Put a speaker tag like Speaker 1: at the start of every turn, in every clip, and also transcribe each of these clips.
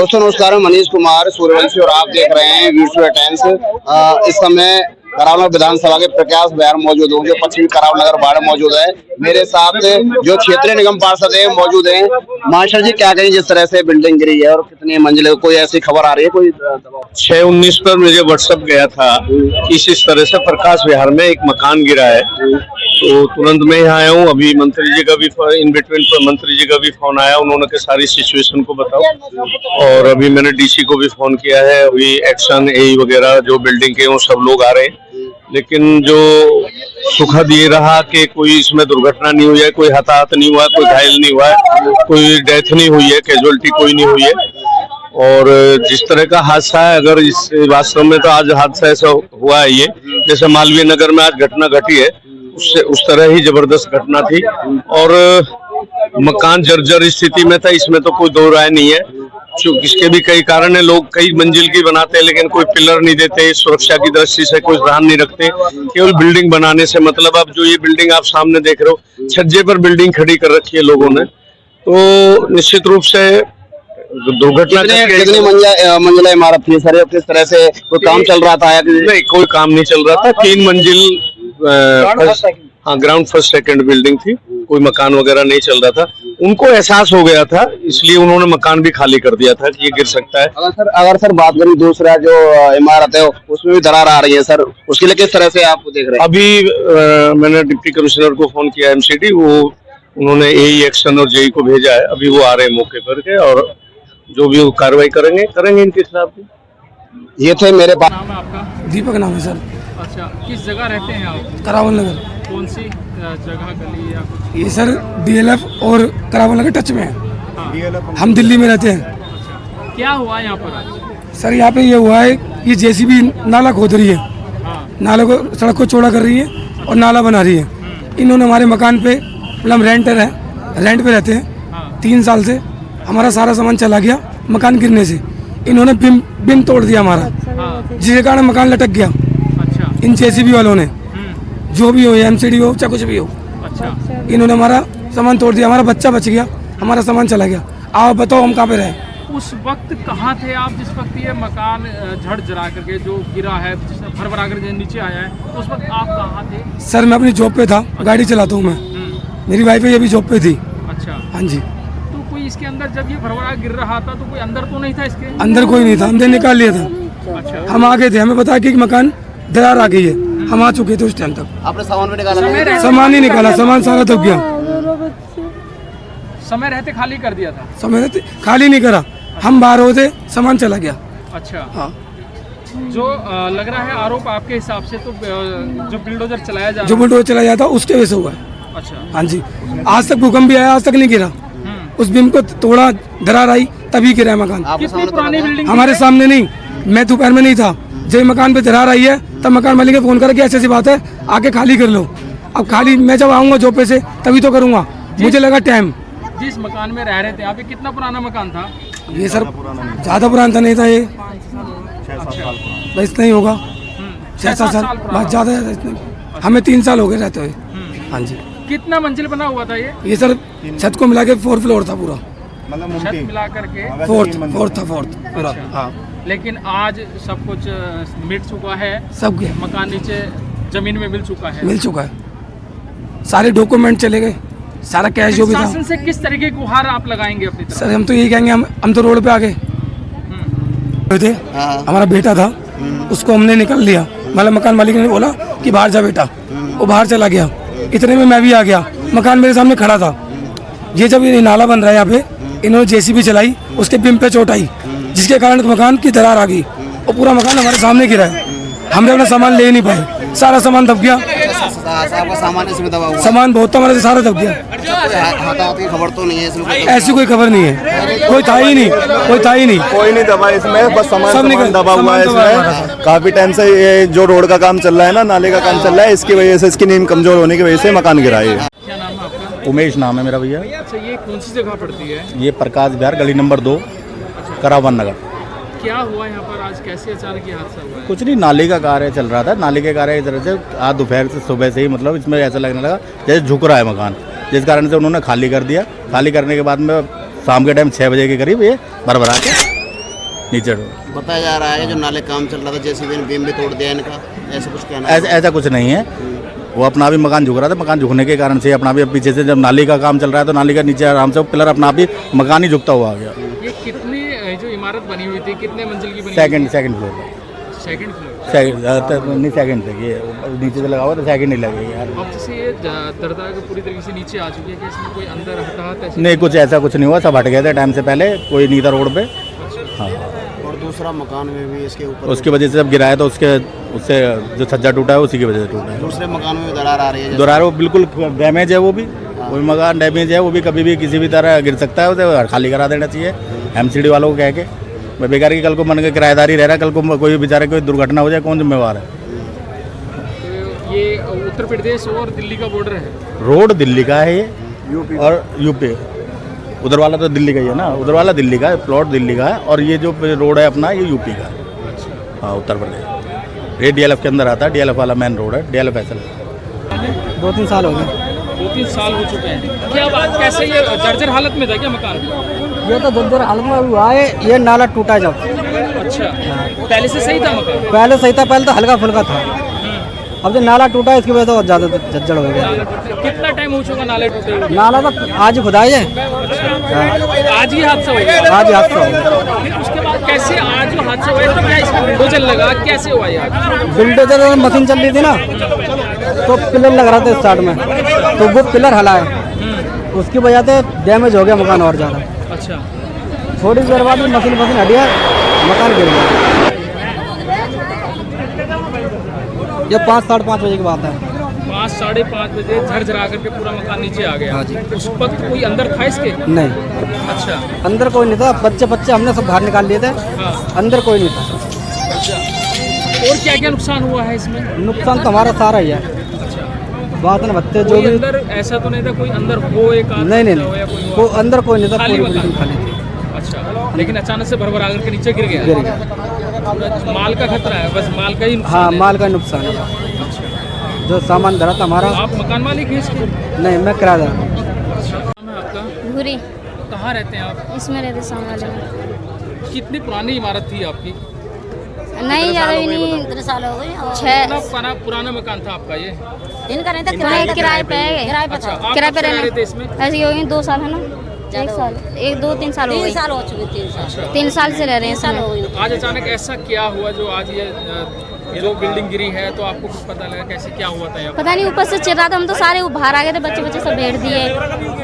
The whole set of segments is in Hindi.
Speaker 1: दोस्तों नमस्कार, मैं मनीष कुमार सूर्यवंशी और आप देख रहे हैं वीडियो टाइम्स। इस समय करावल विधानसभा के प्रकाश बिहार मौजूद हूँ, जो पश्चिमी करावल नगर वार्ड मौजूद है। मेरे साथ जो क्षेत्रीय निगम पार्षद है मौजूद हैं। मास्टर जी, क्या कहें, जिस तरह से बिल्डिंग गिरी है और कितनी मंजिल, कोई ऐसी खबर आ रही है? कोई
Speaker 2: 6/19 पर मुझे व्हाट्सएप गया था कि इस तरह से प्रकाश विहार में एक मकान गिरा है, तो तुरंत मैं यहाँ आया हूँ। अभी मंत्री जी का भी इन बिटवीन पर मंत्री जी का भी फोन आया, उन्होंने के सारी सिचुएशन को बताओ। और अभी मैंने डीसी को भी फोन किया है। अभी एक्शन एई वगैरह जो बिल्डिंग के वो सब लोग आ रहे हैं, लेकिन जो सुखद ये रहा कि कोई इसमें दुर्घटना नहीं हुई है, कोई हताहत नहीं हुआ, कोई घायल नहीं हुआ है, कोई डेथ नहीं हुई है, कैजुअलिटी कोई नहीं हुई है। और जिस तरह का हादसा है, अगर इस वास्तव में तो आज हादसा ऐसा हुआ है, ये जैसे मालवीय नगर में आज घटना घटी है, उससे उस तरह ही जबरदस्त घटना थी। और मकान जर्जर स्थिति में था, इसमें तो कोई दो राय नहीं है। इसके भी कई कारण है, लोग कई मंजिल की बनाते हैं लेकिन कोई पिलर नहीं देते, सुरक्षा की दृष्टि से कोई ध्यान नहीं रखते। केवल बिल्डिंग बनाने से मतलब, अब जो ये बिल्डिंग आप सामने देख रहे हो, छज्जे पर बिल्डिंग खड़ी कर रखी है लोगों ने, तो निश्चित रूप से दुर्घटना।
Speaker 1: कितनी मंजिला इमारत थी सर? किस तरह से कोई काम चल रहा था?
Speaker 2: नहीं, कोई काम नहीं चल रहा था। 3 मंजिल ग्राउंड फर्स्ट सेकंड बिल्डिंग थी, कोई मकान वगैरह नहीं चल रहा था। उनको एहसास हो गया था, इसलिए उन्होंने मकान भी खाली कर दिया था कि ये गिर सकता है।
Speaker 1: अगर सर बात करें दूसरा जो इमारत है उसमें भी दरार आ रही है सर, उसके लिए किस तरह से आप देख रहे हैं?
Speaker 2: अभी मैंने डिप्टी कमिश्नर को फोन किया, एमसीडी, वो उन्होंने एई एक्शन और जेई को भेजा है। अभी वो आ रहे हैं मौके पर के, और जो भी वो कार्रवाई करेंगे इनके खिलाफ।
Speaker 1: ये थे मेरे पास।
Speaker 3: नाम है आपका?
Speaker 4: दीपक नाम है सर।
Speaker 3: अच्छा, किस जगह रहते हैं आप?
Speaker 4: करावल नगर।
Speaker 3: कौन सी जगह, गली या कुछ?
Speaker 4: ये सर डीएलएफ और करावल नगर टच में है।
Speaker 3: हाँ।
Speaker 4: हम दिल्ली में रहते हैं।
Speaker 3: अच्छा, क्या हुआ यहाँ पर आज?
Speaker 4: सर यहाँ पे ये हुआ है कि जेसीबी नाला खोद रही है,
Speaker 3: हाँ।
Speaker 4: नाले को, सड़क को चौड़ा कर रही है और नाला बना रही है। इन्होंने हमारे मकान पे, मतलब रेंटर है, रेंट पे रहते हैं, 3 साल से हमारा सारा सामान चला गया मकान गिरने से। इन्होंने बिम तोड़ दिया हमारा, जिसके कारण मकान लटक गया।
Speaker 3: अच्छा।
Speaker 4: इन जेसीबी वालों ने, जो भी हो, एमसीडी हो चाहे कुछ भी हो,
Speaker 3: अच्छा,
Speaker 4: इन्होंने हमारा सामान तोड़ दिया। हमारा बच्चा बच गया, हमारा सामान चला गया। आप बताओ हम कहाँ पे रहे?
Speaker 3: उस वक्त कहाँ थे आप जिस वक्त ये मकान झड़ जरा करके जो गिरा है, जिसने भर कर जो नीचे आया है, तो उस वक्त आप कहाँ थे?
Speaker 4: सर मैं अपनी जॉब पे था, गाड़ी चलाता हूँ मैं। मेरी वाइफ ये भी जॉब पे थी।
Speaker 3: अच्छा।
Speaker 4: हाँ जी।
Speaker 3: तो कोई इसके अंदर जब ये भरभरा गिर रहा था तो कोई अंदर तो नहीं था इसके?
Speaker 4: अंदर कोई नहीं था, हमने निकाल लिया था।
Speaker 3: अच्छा।
Speaker 4: हम आ गए थे, हमें पता कि मकान दरार आ गई है, हम आ चुके थे उस टाइम तक।
Speaker 1: आपने सामान भी निकाला?
Speaker 4: सामान ही निकाला, सामान सारा दब गया।
Speaker 3: समय रहते खाली कर दिया था?
Speaker 4: समय रहते खाली नहीं करा, हम बाहर होते, सामान चला गया।
Speaker 3: अच्छा।
Speaker 4: हाँ।
Speaker 3: जो लग रहा है आरोप आपके हिसाब से, तो जो बिल्डोजर चलाया जा
Speaker 4: जो बुलडोजर चला जाता उसके वजह से हुआ है।
Speaker 3: अच्छा।
Speaker 4: हाँ जी। आज तक भूकंप भी आया, आज तक नहीं गिरा। उस बिम को थोड़ा दरार आई तभी गिरा है मकान।
Speaker 3: कितनी पुरानी बिल्डिंग?
Speaker 4: हमारे सामने नहीं, मैं दोपहर में नहीं था। जब मकान पे दरार आई है तब मकान मालिक ने फोन करके ऐसी बात है आके खाली कर लो। अब खाली मैं जब आऊंगा जॉब पे से तभी तो करूंगा, मुझे लगा टाइम। जिस
Speaker 3: मकान में रह रहे थे आप, कितना पुराना मकान था
Speaker 4: ये? सर ज्यादा पुराना नहीं था ये, बस इतना ही होगा, 6-7 साल, बहुत ज्यादा है इतना। हमें 3 साल हो गए रहते हुए। हाँ जी।
Speaker 3: कितना मंजिल बना हुआ था ये?
Speaker 4: सर छत को मिला के 4 फ्लोर था पूरा,
Speaker 3: छत मिला करके
Speaker 4: 4th था पूरा। हाँ।
Speaker 3: लेकिन आज सब कुछ मिट चुका है,
Speaker 4: सब गया,
Speaker 3: मकान नीचे जमीन में मिल चुका है।
Speaker 4: सारे डॉक्यूमेंट चले गए, सारा कैश जो भी था।
Speaker 3: शासन से किस तरीके की गुहार आप लगाएंगे अपनी तरफ?
Speaker 4: सर हम तो यही कहेंगे, हम तो रोड पे आ गए थे। हमारा बेटा था, उसको हमने निकल लिया, मतलब मकान मालिक ने बोला कि बाहर जा बेटा, वो बाहर चला गया। इतने में मैं भी आ गया, मकान मेरे सामने खड़ा था। ये जब ये नाला बन रहा है यहाँ पे, इन्होंने जेसीबी चलाई, उसके बिम पे चोट आई, जिसके कारण मकान की दरार आ गई और पूरा मकान हमारे सामने गिरा है। हमने अपना सामान ले नहीं पाए, सारा सामान दब गया।
Speaker 1: आपका सामान इसमें दबा हुआ?
Speaker 4: सामान बहुत था हमारे, सारा दब गया।
Speaker 1: हताहत की खबर तो नहीं है इसमें?
Speaker 4: ऐसी कोई खबर नहीं है, कोई था ही नहीं,
Speaker 5: कोई नहीं दबा इसमें, बस सामान दबा हुआ है इसमें। काफी टाइम से ये जो रोड का काम चल रहा है ना, नाले का काम चल रहा है, इसकी वजह से, इसकी नींव कमजोर होने की वजह से मकान गिरा है।
Speaker 3: क्या नाम है आपका?
Speaker 5: उमेश नाम है मेरा भैया।
Speaker 3: अच्छा, ये कौन सी जगह पड़ती है?
Speaker 5: ये प्रकाश विहार गली नंबर 2 करावन नगर।
Speaker 3: क्या हुआ यहाँ पर आज, कैसे अचानक ये हादसा हुआ है?
Speaker 5: कुछ नहीं, नाले का कार्य चल रहा था, नाले के कार्य की तरह से आज दोपहर से सुबह से ही, मतलब इसमें ऐसा लगने लगा जैसे झुक रहा है मकान, जिस कारण से उन्होंने खाली कर दिया। खाली करने के बाद में शाम के टाइम 6 बजे के करीब ये भरभरा के
Speaker 6: नीचे
Speaker 1: बताया जा रहा है जो नाले काम चल रहा था जेसीबी ने बीम भी तोड़ दिया इनका, ऐसा कुछ कहना है?
Speaker 6: ऐसा कुछ नहीं है, वो अपना भी मकान झुक रहा था, मकान झुकने के कारण से अपना भी पीछे से जब नाली का काम चल रहा है तो नाली का नीचे आराम से पिलर अपना भी मकान ही झुकता हुआ आ गया।
Speaker 3: ये कितनी जो इमारत बनी हुई थी कितने मंजिल की बनी?
Speaker 6: Second floor
Speaker 3: second floor.
Speaker 6: नहीं सेकंड तक, ये नीचे से लगा हुआ तो सेकंड नहीं लगेगी यार।
Speaker 3: अब जैसे ये दरदरा के पूरी तरीके से नीचे आ चुकी है कि इसमें कोई अंदर हटाहट ऐसी?
Speaker 6: नहीं, कुछ ऐसा कुछ नहीं हुआ, सब हट गए थे टाइम से पहले, कोई नहीं था रोड पे। हाँ,
Speaker 1: और दूसरा मकान में भी इसके ऊपर
Speaker 6: उसकी वजह से जब गिराया तो उससे जो छज्जा टूटा है उसी की वजह से टूटा है।
Speaker 1: दूसरे मकान में भी दरार आ रही है?
Speaker 6: दरार वो बिल्कुल डैमेज है, वो भी मकान डैमेज है, वो भी कभी भी किसी भी तरह गिर सकता है, उसे खाली करा देना चाहिए एमसीडी वालों को कह के। मैं बेकार की कल को मन के किराएदारी रह रहा है, कल को कोई बेचारे कोई दुर्घटना हो जाए कौन जिम्मेवार है?
Speaker 3: तो ये उत्तर प्रदेश और दिल्ली का बॉर्डर है?
Speaker 6: रोड दिल्ली का है ये और यूपी, उधर वाला तो दिल्ली का ही है ना, उधर वाला दिल्ली का है, प्लॉट दिल्ली का है, और ये जो रोड है अपना ये यूपी का है। हाँ, उत्तर प्रदेश, ये डीएलएफ के अंदर आता है, डीएलएफ वाला मेन रोड है, डीएलएफ ऐसा।
Speaker 4: 2-3 साल हो गए।
Speaker 3: 2-3 साल हो चुके हैं। क्या बात, कैसे ये जर्जर हालत में था क्या मकान?
Speaker 4: ये तो जर्जर हालत में हुआ है, ये नाला टूटा जब।
Speaker 3: अच्छा, पहले से सही था मकान?
Speaker 4: पहले सही था, पहले तो हल्का फुल्का था, अब जो नाला टूटा इसकी वजह से बहुत ज़्यादा जर्जर हो गया।
Speaker 3: कितना टाइम हो चुका नाले टूटे हुए?
Speaker 4: नाला तो आज खुदाई है।
Speaker 3: आज ही हादसा हो गया?
Speaker 4: आज ही हादसा हो गया।
Speaker 3: फिर उसके बाद कैसे आज जो हादसा हुआ तो क्या इसमें बुलडोजर लगा, कैसे हुआ यार?
Speaker 4: बुलडोजर मशीन चल रही थी ना, तो पिलर लग रहा था स्टार्ट में, तो वो पिलर हला है, उसकी वजह से डैमेज हो गया मकान और ज़्यादा।
Speaker 3: अच्छा,
Speaker 4: थोड़ी देर बाद मशीन हटिया, मकान गिर गया। ये 5-5:30 बजे की बात है।
Speaker 3: 5-5:30 बजे झरझरा करके पूरा मकान नीचे आ गया।
Speaker 4: हाँ जी।
Speaker 3: उस वक्त कोई अंदर था इसके?
Speaker 4: नहीं,
Speaker 3: अच्छा,
Speaker 4: अंदर कोई नहीं था, बच्चे हमने सब बाहर निकाल लिए थे।
Speaker 3: हाँ।
Speaker 4: अंदर कोई नहीं था।
Speaker 3: अच्छा, और क्या क्या नुकसान हुआ है इसमें?
Speaker 4: नुकसान तो हमारा सारा ही है।
Speaker 3: अच्छा,
Speaker 4: बात ना बच्चे जो
Speaker 3: कोई
Speaker 4: भी
Speaker 3: अंदर ऐसा तो नहीं था कोई अंदर हो एक आदमी
Speaker 4: नहीं
Speaker 3: हो या कोई
Speaker 4: वो अंदर कोई नहीं था,
Speaker 3: खाली
Speaker 4: पूरी
Speaker 3: मकान?
Speaker 4: बिल्डिंग खाली थी।
Speaker 3: अच्छा, लेकिन अचानक से भरभरा करके नीचे गिर गया?
Speaker 4: गिर गया।
Speaker 3: माल का खतरा है, बस माल का ही नुकसान
Speaker 4: हाँ,
Speaker 3: है।
Speaker 4: माल का नुकसान है। जो सामान धरा था हमारा।
Speaker 3: आप मकान मालिक हैं इसके?
Speaker 4: नहीं, मैं किराएदार।
Speaker 3: नाम है आपका?
Speaker 7: भूरी,
Speaker 3: कहाँ रहते हैं आप?
Speaker 7: इसमें रहते सामने वाले में।
Speaker 3: कितनी पुरानी इमारत थी आपकी?
Speaker 7: नहीं यार, नहीं
Speaker 8: 3 साल हो गए।
Speaker 3: कितना पुराना मकान था आपका ये?
Speaker 8: इनका नहीं था,
Speaker 7: किराए पे है।
Speaker 8: किराए पे
Speaker 3: अच्छा,
Speaker 8: था।
Speaker 3: आप
Speaker 7: किराए
Speaker 3: कब
Speaker 7: पे
Speaker 3: से रह
Speaker 7: रहना।
Speaker 3: रहे थे इसमें?
Speaker 7: ऐसे हो गए 2 साल है ना, 1 साल, 1-2-3 साल हो
Speaker 8: 3
Speaker 7: गए।
Speaker 8: साल हो चुके, 3 साल।
Speaker 7: 3 साल से रह रहे हैं
Speaker 8: 3 साल हो
Speaker 7: इसमें।
Speaker 8: गए।
Speaker 3: आज अचानक ऐसा क्या हुआ जो आज ये जो बिल्डिंग गिरी है, तो आपको कुछ पता लगा कैसे क्या हुआ था यहाँ?
Speaker 7: पता नहीं, ऊपर से चिर रहा था, हम तो सारे बाहर आ गए थे, बच्चे सब भेड़ दिए,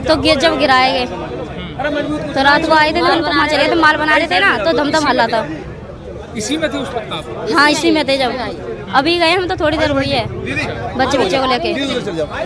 Speaker 7: तो जब गिराए गए तो रात को आए थे, उनको वहाँ चले थे, माल बना रहे थे ना, तो धमधम हल्ला था।
Speaker 3: इसी में थे उस वक्त आप?
Speaker 7: हाँ, इसी में थे। जब अभी गए हम तो थोड़ी देर हुई है, बच्चे को लेके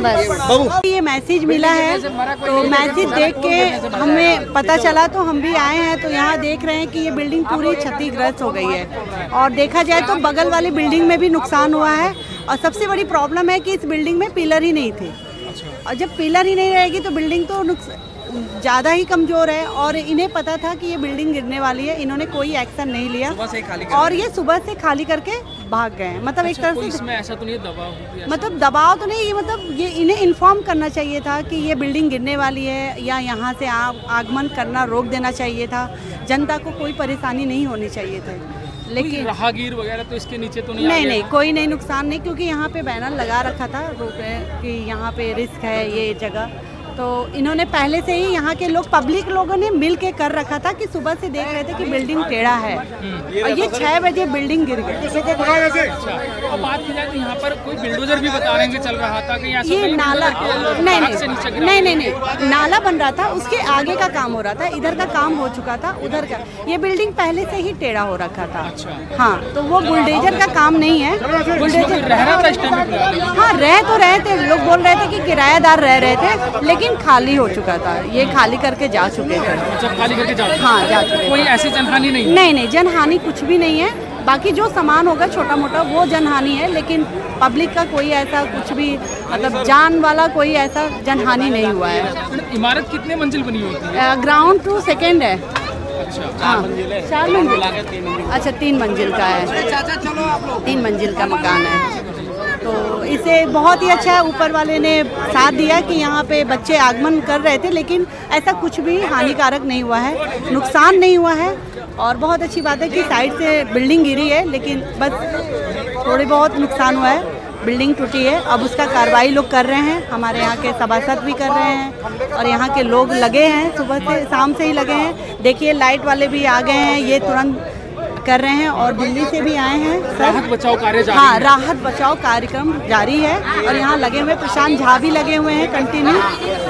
Speaker 7: बस।
Speaker 9: ये मैसेज मिला है, तो मैसेज देख के हमें पता चला, तो हम भी आए हैं। तो यहाँ देख रहे हैं कि ये बिल्डिंग पूरी क्षतिग्रस्त हो गई है, और देखा जाए तो बगल वाली बिल्डिंग में भी नुकसान हुआ है। और सबसे बड़ी प्रॉब्लम है कि इस बिल्डिंग में पिलर ही नहीं थे, और जब पिलर ही नहीं रहेगी तो बिल्डिंग तो ज़्यादा ही कमज़ोर है। और इन्हें पता था कि ये बिल्डिंग गिरने वाली है, इन्होंने कोई एक्शन नहीं लिया, और ये सुबह से खाली करके भाग गए। मतलब एक तरह से
Speaker 3: इसमें ऐसा तो नहीं दबाव?
Speaker 9: मतलब दबाव तो नहीं, मतलब ये इन्हें इन्फॉर्म करना चाहिए था कि ये बिल्डिंग गिरने वाली है, या यहाँ से आगमन करना रोक देना चाहिए था। जनता को कोई परेशानी नहीं होनी चाहिए थी। लेकिन
Speaker 3: राहगीर वगैरह तो इसके नीचे तो नहीं?
Speaker 9: नहीं, कोई नहीं नुकसान नहीं, क्योंकि यहाँ पे बैनर लगा रखा था कि यहाँ पे रिस्क है ये जगह। तो इन्होंने पहले से ही यहाँ के पब्लिक लोगों ने मिल के कर रखा था कि सुबह से देख रहे थे कि बिल्डिंग टेढ़ा है, और ये 6 बजे बिल्डिंग गिर गई।
Speaker 3: अच्छा, अब बात की जाए तो यहाँ पर कोई बिल्डोजर भी बता रहे हैं कि चल रहा था कि
Speaker 9: ये नाला नहीं, नाला बन रहा था, उसके आगे का काम हो रहा था, इधर का काम हो चुका था, उधर का। ये बिल्डिंग पहले से ही टेढ़ा हो रखा था। हाँ, तो वो बुलडोजर का काम नहीं है। बुलडोजर
Speaker 3: रह रहा था इस टाइम पे?
Speaker 9: हाँ, रह तो रहे थे, लोग बोल रहे थे कि किराएदार रह रहे थे, लेकिन खाली हो चुका था। ये खाली करके जा चुके थे।
Speaker 3: जब खाली करके जा?
Speaker 9: हाँ, जा चुके।
Speaker 3: कोई ऐसी जनहानि नहीं?
Speaker 9: नहीं, जनहानि कुछ भी नहीं है। बाकी जो सामान होगा छोटा मोटा वो जनहानि है, लेकिन पब्लिक का कोई ऐसा कुछ भी, मतलब जान वाला कोई ऐसा जनहानि नहीं हुआ है।
Speaker 3: इमारत कितने मंजिल बनी होती है?
Speaker 9: ग्राउंड टू सेकेंड है।
Speaker 3: अच्छा,
Speaker 9: हाँ, 4 मंजिल। अच्छा, 3 मंजिल का है, 3 मंजिल का मकान है। तो इसे बहुत ही अच्छा है, ऊपर वाले ने साथ दिया कि यहाँ पे बच्चे आगमन कर रहे थे, लेकिन ऐसा कुछ भी हानिकारक नहीं हुआ है, नुकसान नहीं हुआ है। और बहुत अच्छी बात है कि साइड से बिल्डिंग गिरी है, लेकिन बस थोड़ी बहुत नुकसान हुआ है, बिल्डिंग टूटी है। अब उसका कार्रवाई लोग कर रहे हैं, हमारे यहाँ के सभासद भी कर रहे हैं और यहाँ के लोग लगे हैं, सुबह से शाम से ही लगे हैं। देखिए लाइट वाले भी आ गए हैं, ये तुरंत कर रहे हैं और दिल्ली से भी आए हैं।
Speaker 3: राहत बचाव कार्य जारी
Speaker 9: हाँ,
Speaker 3: है।
Speaker 9: राहत बचाव कार्यक्रम जारी है और यहाँ लगे हुए प्रशांत झा भी लगे हुए हैं कंटिन्यू,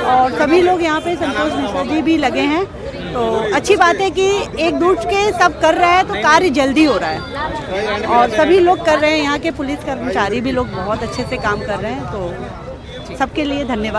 Speaker 9: और सभी लोग यहाँ पे, संतोष मिश्रा जी भी लगे हैं। तो अच्छी बात है कि एक जुट के सब कर रहे हैं तो कार्य जल्दी हो रहा है और सभी लोग कर रहे हैं। यहाँ के पुलिस कर्मचारी भी लोग बहुत अच्छे से काम कर रहे हैं, तो सबके लिए धन्यवाद।